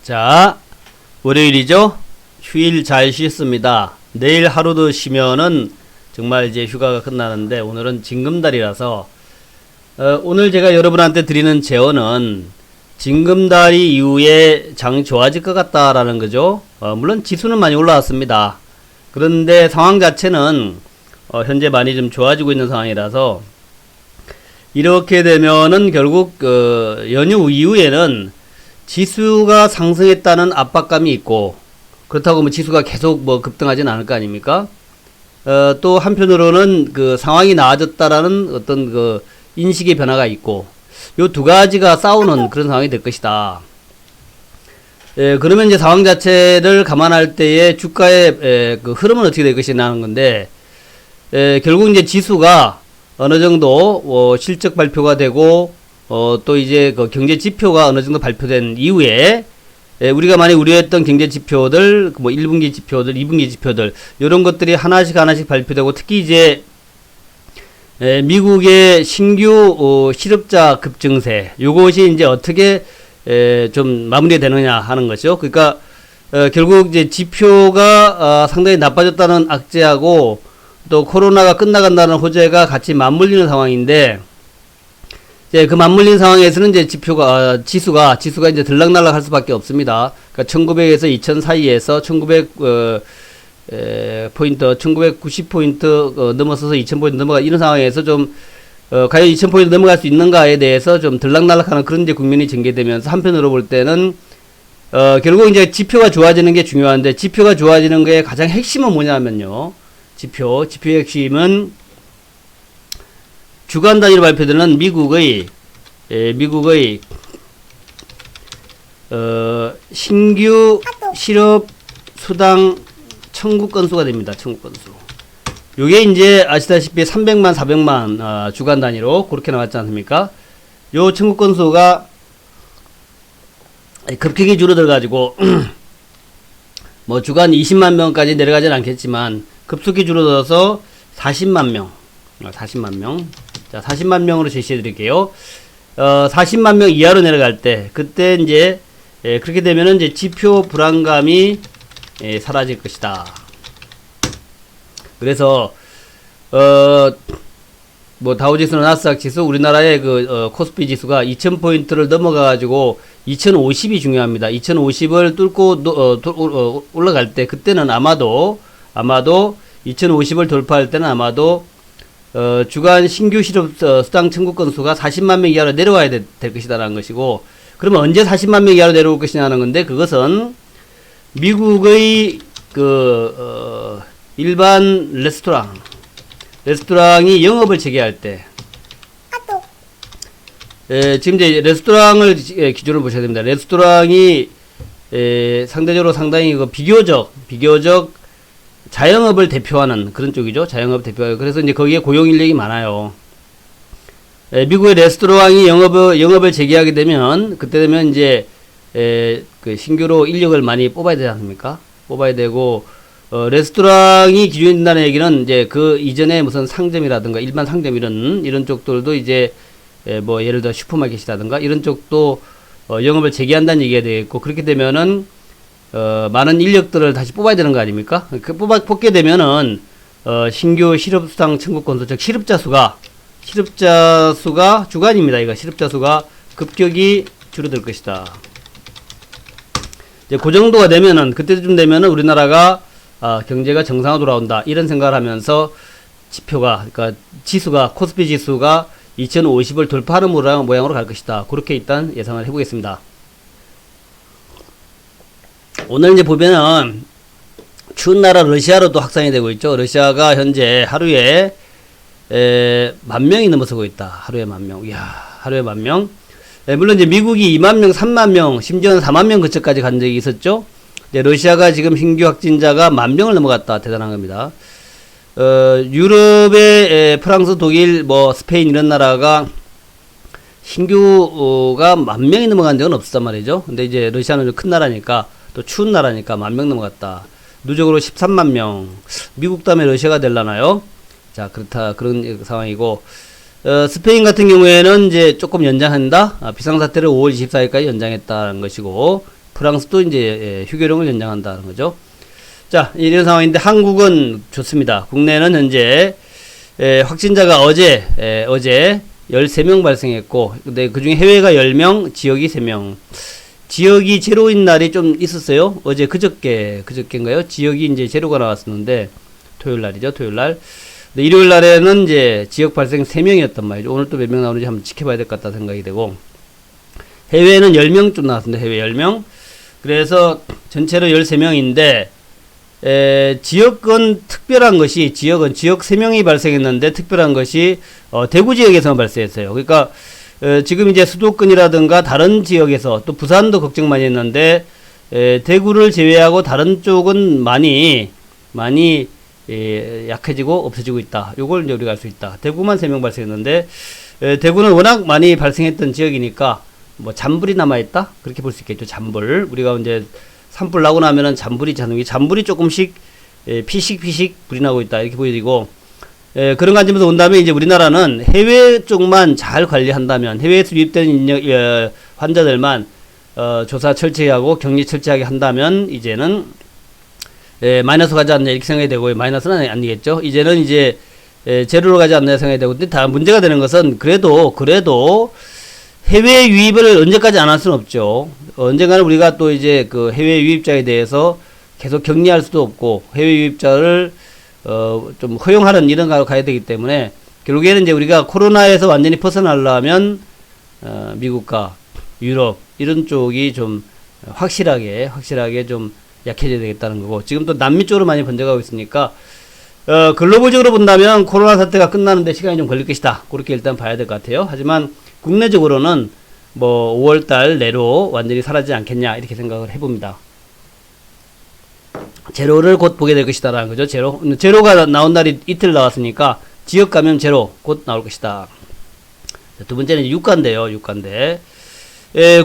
자, 월요일이죠? 휴일 잘 쉬었습니다. 내일 하루 더 쉬면은 정말 이제 휴가가 끝나는데 오늘은 징금달이라서 오늘 제가 여러분한테 드리는 제언은 징금달이 이후에 장 좋아질 것 같다라는 거죠. 물론 지수는 많이 올라왔습니다. 그런데 상황 자체는 현재 많이 좀 좋아지고 있는 상황이라서 이렇게 되면은 결국 연휴 이후에는 지수가 상승했다는 압박감이 있고, 그렇다고 뭐 지수가 계속 뭐 급등하진 않을 거 아닙니까? 또 한편으로는 그 상황이 나아졌다라는 어떤 그 인식의 변화가 있고, 요 두 가지가 싸우는 그런 상황이 될 것이다. 그러면 이제 상황 자체를 감안할 때에 주가의 그 흐름은 어떻게 될 것이냐 하는 건데, 결국 이제 지수가 어느 정도 실적 발표가 되고 또 이제 그 경제 지표가 어느 정도 발표된 이후에 우리가 많이 우려했던 경제 지표들, 뭐 1분기 지표들, 2분기 지표들 이런 것들이 하나씩 발표되고, 특히 이제 미국의 신규 실업자 급증세, 요것이 이제 어떻게 좀 마무리되느냐 하는 것이죠. 그러니까 결국 이제 지표가 상당히 나빠졌다는 악재하고 또 코로나가 끝나간다는 호재가 같이 맞물리는 상황인데, 이제 그 맞물린 상황에서는 이제 지수가 이제 들락날락 할 수밖에 없습니다. 그러니까 1900에서 2000 사이에서 1990포인트 넘어서서 2000포인트 넘어가, 이런 상황에서 좀 과연 2000포인트 넘어갈 수 있는가에 대해서 좀 들락날락하는 그런 이제 국면이 전개되면서, 한편으로 볼 때는 결국 이제 지표가 좋아지는 게 중요한데, 지표가 좋아지는 게 가장 핵심은 뭐냐면요. 지표의 핵심은 주간 단위로 발표되는 미국의 신규 실업 수당 청구 건수가 됩니다. 청구 건수. 요게 이제 아시다시피 300만, 400만 주간 단위로 그렇게 나왔지 않습니까? 요 청구 건수가 급격히 줄어들 가지고 뭐 주간 20만 명까지 내려가진 않겠지만 급속히 줄어들어서 40만 명. 자, 40만 명으로 제시해 드릴게요. 40만 명 이하로 내려갈 때, 그때 이제 그렇게 되면은 이제 지표 불안감이 사라질 것이다. 그래서 뭐 다우지수나 나스닥 지수, 우리나라의 그 코스피 지수가 2000포인트를 넘어가 가지고 2050이 중요합니다. 2050을 뚫고 올라갈 때, 그때는 아마도 2050을 돌파할 때는 아마도 주간 신규 실업 수당 청구 건수가 40만 명 이하로 내려와야 될 것이다라는 것이고, 그러면 언제 40만 명 이하로 내려올 것이냐는 건데, 그것은 미국의 일반 레스토랑이 영업을 재개할 때, 지금 이제 레스토랑을 기준으로 보셔야 됩니다. 레스토랑이 상대적으로 상당히 비교적 자영업을 대표하는 그런 쪽이죠. 자영업 대표. 그래서 이제 거기에 고용 인력이 많아요. 미국의 레스토랑이 영업을 재개하게 되면, 그때 되면 이제 그 신규로 인력을 많이 뽑아야 되지 않습니까? 뽑아야 되고, 레스토랑이 기준이 된다는 얘기는 이제 그 이전에 무슨 상점이라든가 일반 상점 이런 쪽들도 이제 뭐 예를 들어 슈퍼마켓이라든가 이런 쪽도 영업을 재개한다는 얘기가 되겠고, 그렇게 되면은 많은 인력들을 다시 뽑아야 되는 거 아닙니까? 뽑게 되면은, 신규 실업수당 청구 건수, 즉, 실업자 수가 주간입니다. 이거 실업자 수가 급격히 줄어들 것이다. 이제 그 정도가 되면은, 그때쯤 되면은 우리나라가, 경제가 정상으로 돌아온다. 이런 생각을 하면서 그러니까 지수가, 코스피 지수가 2050을 돌파하는 모양으로 갈 것이다. 그렇게 일단 예상을 해보겠습니다. 오늘 이제 보면은 추운 나라 러시아로도 확산이 되고 있죠. 러시아가 현재 하루에 10,000명이 넘어서고 있다. 하루에 10,000명. 이야, 하루에 10,000명. 물론 이제 미국이 20,000명, 30,000명, 심지어는 40,000명 근처까지 간 적이 있었죠. 러시아가 지금 신규 확진자가 10,000명을 넘어갔다. 대단한 겁니다. 유럽의 프랑스, 독일, 뭐 스페인 이런 나라가 신규가 10,000명이 넘어간 적은 없었단 말이죠. 근데 이제 러시아는 좀 큰 나라니까, 또 추운 나라니까 10,000명 넘어갔다. 누적으로 13만 명. 미국 다음에 러시아가 될라나요? 자, 그런 상황이고, 스페인 같은 경우에는 이제 조금 연장한다. 비상사태를 5월 24일까지 연장했다는 것이고, 프랑스도 이제 휴교령을 연장한다는 거죠. 자, 이런 상황인데 한국은 좋습니다. 국내는 현재 확진자가 어제 13명 발생했고, 근데 그 중에 해외가 10명, 지역이 3명. 지역이 제로인 날이 좀 있었어요. 어제 그저께인가요? 지역이 이제 제로가 나왔었는데, 토요일 날이죠, 토요일 날. 근데 일요일 날에는 이제 지역 발생 3명이었단 말이죠. 오늘 또 몇 명 나오는지 한번 지켜봐야 될 것 같다 생각이 되고, 해외는 10명쯤 나왔습니다. 해외 10명. 그래서 전체로 13명인데, 지역은 특별한 것이, 지역 3명이 발생했는데 특별한 것이, 대구 지역에서만 발생했어요. 그러니까, 지금 이제 수도권이라든가 다른 지역에서, 또 부산도 걱정 많이 했는데, 대구를 제외하고 다른 쪽은 많이, 약해지고 없어지고 있다. 요걸 이제 우리가 알 수 있다. 대구만 3명 발생했는데, 대구는 워낙 많이 발생했던 지역이니까, 뭐, 잔불이 남아있다? 그렇게 볼 수 있겠죠. 잔불. 우리가 이제, 산불 나고 나면은 잔불이 잔불이 조금씩 피식 불이 나고 있다 이렇게 보여지고, 그런 관점에서 본다면 이제 우리나라는 해외 쪽만 잘 관리한다면, 해외에서 유입된 환자들만 조사 철저히 하고 격리 철저하게 한다면 이제는 마이너스 가지 않나 이렇게 생각이 되고, 마이너스는 아니겠죠. 이제는 이제 제로로 가지 않나 생각이 되고, 근데 다 문제가 되는 것은 그래도 해외 유입을 언제까지 안 할 수는 없죠. 언젠가는 우리가 또 이제 그 해외 유입자에 대해서 계속 격리할 수도 없고, 해외 유입자를 좀 허용하는 이런 가로 가야 되기 때문에, 결국에는 이제 우리가 코로나에서 완전히 벗어나려면 미국과 유럽 이런 쪽이 좀 확실하게 좀 약해져야 되겠다는 거고, 지금 또 남미 쪽으로 많이 번져가고 있으니까 글로벌적으로 본다면 코로나 사태가 끝나는데 시간이 좀 걸릴 것이다. 그렇게 일단 봐야 될 것 같아요. 하지만 국내적으로는 뭐 5월달 내로 완전히 사라지지 않겠냐 이렇게 생각을 해봅니다. 제로를 곧 보게 될 것이다라는 거죠. 제로가 나온 날이 이틀 나왔으니까 지역 감염 제로 곧 나올 것이다. 두 번째는 유가인데요.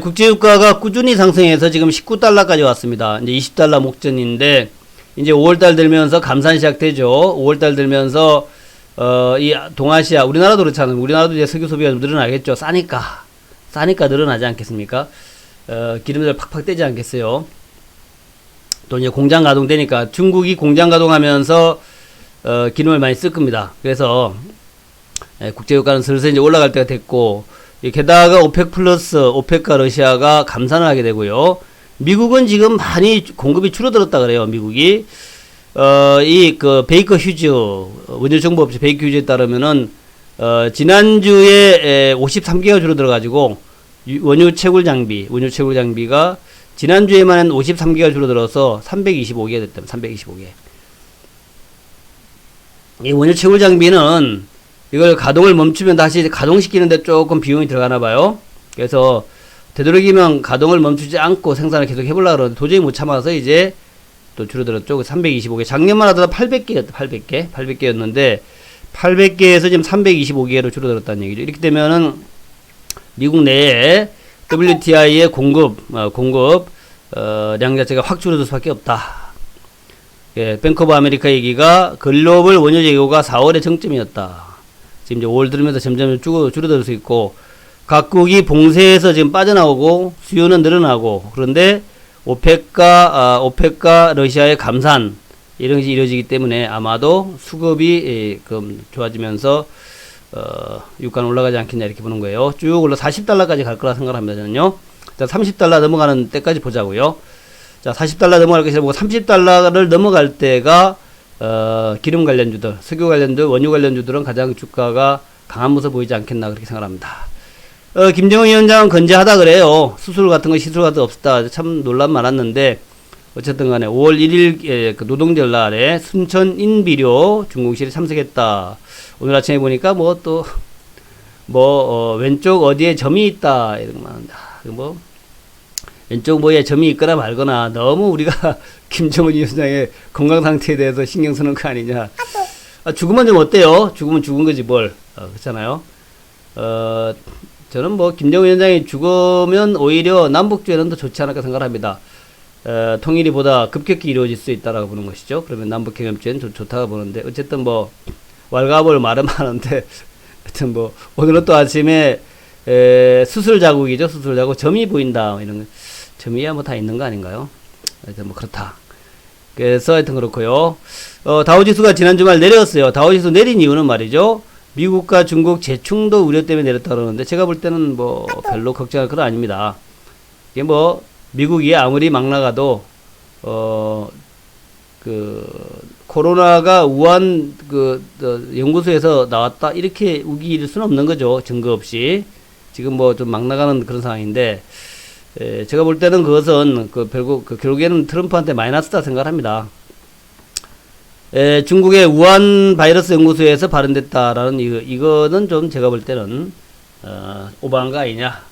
국제유가가 꾸준히 상승해서 지금 19달러까지 왔습니다. 이제 20달러 목전인데, 이제 5월달 들면서 감산 시작되죠. 5월달 들면서 이 동아시아, 우리나라도 그렇잖아요. 우리나라도 이제 석유 소비가 좀 늘어나겠죠. 싸니까 늘어나지 않겠습니까? 기름들 팍팍 떼지 않겠어요. 또 이제 공장 가동되니까, 중국이 공장 가동하면서 기름을 많이 쓸 겁니다. 그래서 국제유가는 슬슬 이제 올라갈 때가 됐고, 게다가 오펙 플러스, 오펙과 러시아가 감산을 하게 되고요. 미국은 지금 많이 공급이 줄어들었다 그래요. 미국이 베이커 휴즈, 원유 정보 업체 베이커 휴즈에 따르면은 지난주에 53개가 줄어들어가지고, 원유 채굴 장비가 지난주에만 53개가 줄어들어서 325개가 됐다면 325개. 이 원유 채굴 장비는 이걸 가동을 멈추면 다시 가동시키는데 조금 비용이 들어가나 봐요. 그래서 되도록이면 가동을 멈추지 않고 생산을 계속 해보려고 그러는데 도저히 못 참아서 이제 또 줄어들었죠. 325개. 작년만 하더라도 800개였는데 800개에서 지금 325개로 줄어들었다는 얘기죠. 이렇게 되면은 미국 내에 WTI의 공급 량 자체가 확 줄어들 수밖에 없다. 뱅크 오브 아메리카 얘기가 글로벌 원유 재고가 4월에 정점이었다. 지금 이제 5월 들으면서 점점 줄어들 수 있고, 각국이 봉쇄에서 지금 빠져나오고 수요는 늘어나고, 그런데 오펙과 러시아의 감산 이런 것이 이루어지기 때문에 아마도 수급이 좋아지면서 유가는 올라가지 않겠냐 이렇게 보는 거예요. 쭉 올라 40달러까지 갈 거라 생각합니다. 저는요. 자, 30달러 넘어가는 때까지 보자고요. 자, 40달러 넘어갈 것이라 보고 30달러를 넘어갈 때가 기름 관련주들, 석유 관련주, 원유 관련주들은 가장 주가가 강한 모습 보이지 않겠나 그렇게 생각합니다. 김정은 위원장은 건재하다 그래요. 수술 같은 거 시술 같은 거 없었다. 참 논란 많았는데 어쨌든 간에 5월 1일 노동절 날에 순천 인비료 준공실에 참석했다. 오늘 아침에 보니까 왼쪽 어디에 점이 있다 이런 거 많은데, 왼쪽 뭐에 점이 있거나 말거나 너무 우리가 김정은 위원장의 건강 상태에 대해서 신경 쓰는 거 아니냐. 죽으면 좀 어때요? 죽으면 죽은 거지 뭘. 그렇잖아요. 저는 김정은 위원장이 죽으면 오히려 남북주에는 더 좋지 않을까 생각합니다. 통일이 보다 급격히 이루어질 수 있다라고 보는 것이죠. 그러면 남북경협주에는 좋다고 보는데, 어쨌든 왈가볼 말은 많은데, 하여튼 오늘은 또 아침에 수술 자국이죠. 수술 자국 점이 보인다 이런 거. 점이야 뭐 다 있는 거 아닌가요? 하여튼 뭐 그렇다. 그래서 하여튼 그렇고요. 다우지수가 지난 주말 내렸어요. 다우지수 내린 이유는 말이죠. 미국과 중국 재충도 우려 때문에 내렸다 그러는데 제가 볼 때는 뭐 별로 걱정할 건 아닙니다. 이게 뭐 미국이 아무리 막 나가도 코로나가 우한 연구소에서 나왔다 이렇게 우길 수는 없는 거죠. 증거 없이. 지금 뭐 좀 막 나가는 그런 상황인데 제가 볼 때는 그것은 결국에는 트럼프한테 마이너스다 생각합니다. 중국의 우한 바이러스 연구소에서 발현됐다라는 이거는 좀 제가 볼 때는 오버한 거 아니냐.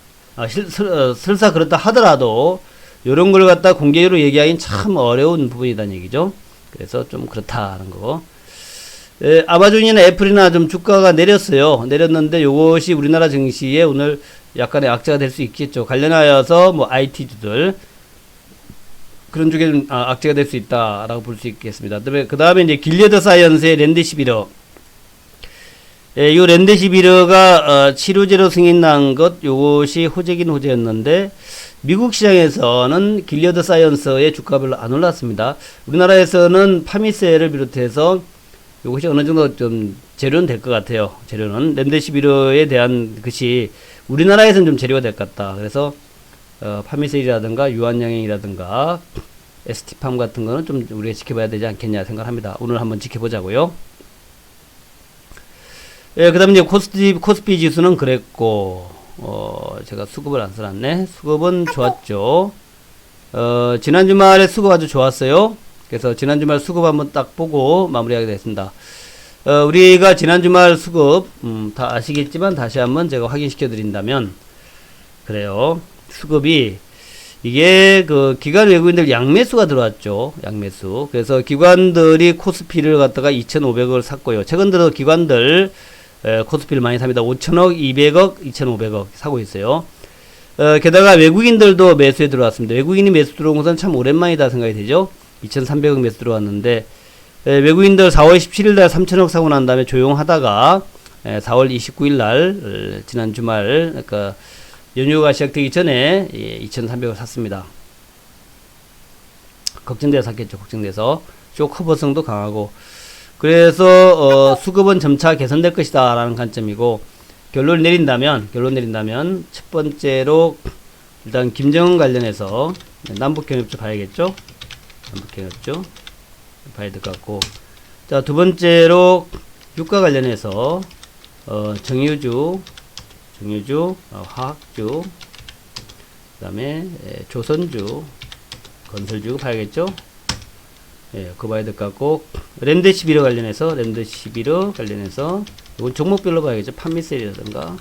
설사 그렇다 하더라도 이런 걸 갖다 공개로 얘기하기는 참 어려운 부분이라는 얘기죠. 그래서 좀 그렇다는 거. 아마존이나 애플이나 좀 주가가 내렸어요. 내렸는데 요것이 우리나라 증시에 오늘 약간의 악재가 될 수 있겠죠. 관련하여서 뭐 IT주들 그런 쪽에 좀 악재가 될 수 있다라고 볼 수 있겠습니다. 그 다음에 이제 길리어드 사이언스의 렌데시비러. 요 렌데시비러가 치료제로 승인 난 것, 요것이 호재긴 호재였는데, 미국 시장에서는 길리어드 사이언스의 주가 별로 안 올랐습니다. 우리나라에서는 파미세를 비롯해서 요것이 어느 정도 좀 재료는 될 것 같아요. 재료는. 렌데시비러에 대한 것이 우리나라에서는 좀 재료가 될 것 같다. 그래서, 파미셀이라든가 유한양행이라든가 ST팜 같은 거는 좀 우리가 지켜봐야 되지 않겠냐 생각합니다. 오늘 한번 지켜보자고요. 그 다음에 이제 코스피 지수는 그랬고, 제가 수급을 안 써놨네. 수급은 좋았죠. 지난 주말에 수급 아주 좋았어요. 그래서 지난 주말 수급 한번 딱 보고 마무리하게 됐습니다. 우리가 지난 주말 수급, 다 아시겠지만 다시 한번 제가 확인시켜 드린다면, 그래요. 수급이, 이게 기관 외국인들 양매수가 들어왔죠. 양매수. 그래서 기관들이 코스피를 갖다가 2,500억을 샀고요. 최근 들어 기관들, 코스피를 많이 삽니다. 5천억, 200억, 2,500억 사고 있어요. 게다가 외국인들도 매수에 들어왔습니다. 외국인이 매수 들어온 것은 참 오랜만이다 생각이 되죠. 2,300억 매수 들어왔는데, 외국인들 4월 17일날 3천억 사고 난 다음에 조용하다가, 4월 29일날, 지난 주말, 그러니까 연휴가 시작되기 전에 2,300억 샀습니다. 걱정돼서 샀겠죠. 걱정돼서. 쇼커버성도 강하고. 그래서 수급은 점차 개선될 것이다 라는 관점이고, 결론 내린다면 첫 번째로 일단 김정은 관련해서 남북경협조 봐야겠죠. 남북경협조 봐야 될 것 같고, 자, 두 번째로 유가 관련해서 정유주, 화학주, 그 다음에 조선주, 건설주 봐야겠죠. 그거 봐야 될 것 같고, 렌데시비러 관련해서 이건 종목별로 봐야겠죠. 판미셀이라든가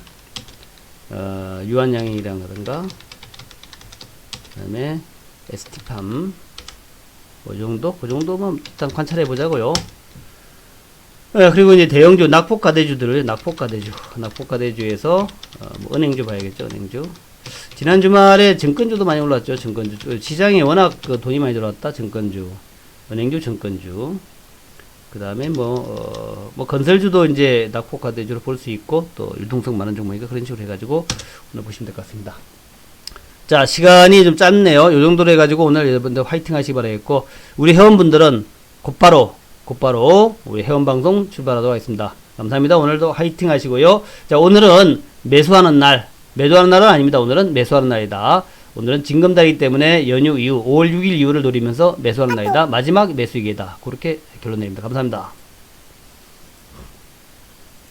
유한양행이라든가, 그 다음에 ST팜, 그 정도만 일단 관찰해 보자고요. 그리고 이제 대형주, 낙폭가대주에서 뭐 은행주 봐야겠죠. 은행주. 지난 주말에 증권주도 많이 올랐죠. 증권주. 시장에 워낙 돈이 많이 들어왔다. 증권주, 은행주, 증권주. 그 다음에 건설주도 이제 낙폭가대주로 볼 수 있고, 또 율동성 많은 종목이니까 그런 식으로 해가지고 오늘 보시면 될 것 같습니다. 자, 시간이 좀 짧네요. 요 정도로 해가지고 오늘 여러분들 화이팅 하시기 바라겠고, 우리 회원분들은 곧바로 우리 회원방송 출발하도록 하겠습니다. 감사합니다. 오늘도 화이팅 하시고요. 자, 오늘은 매수하는 날은 아닙니다. 오늘은 매수하는 날이다. 오늘은 징검달이기 때문에 연휴 이후 5월 6일 이후를 노리면서 매수하는 날이다. 마지막 매수기회다. 그렇게 결론 내립니다. 감사합니다.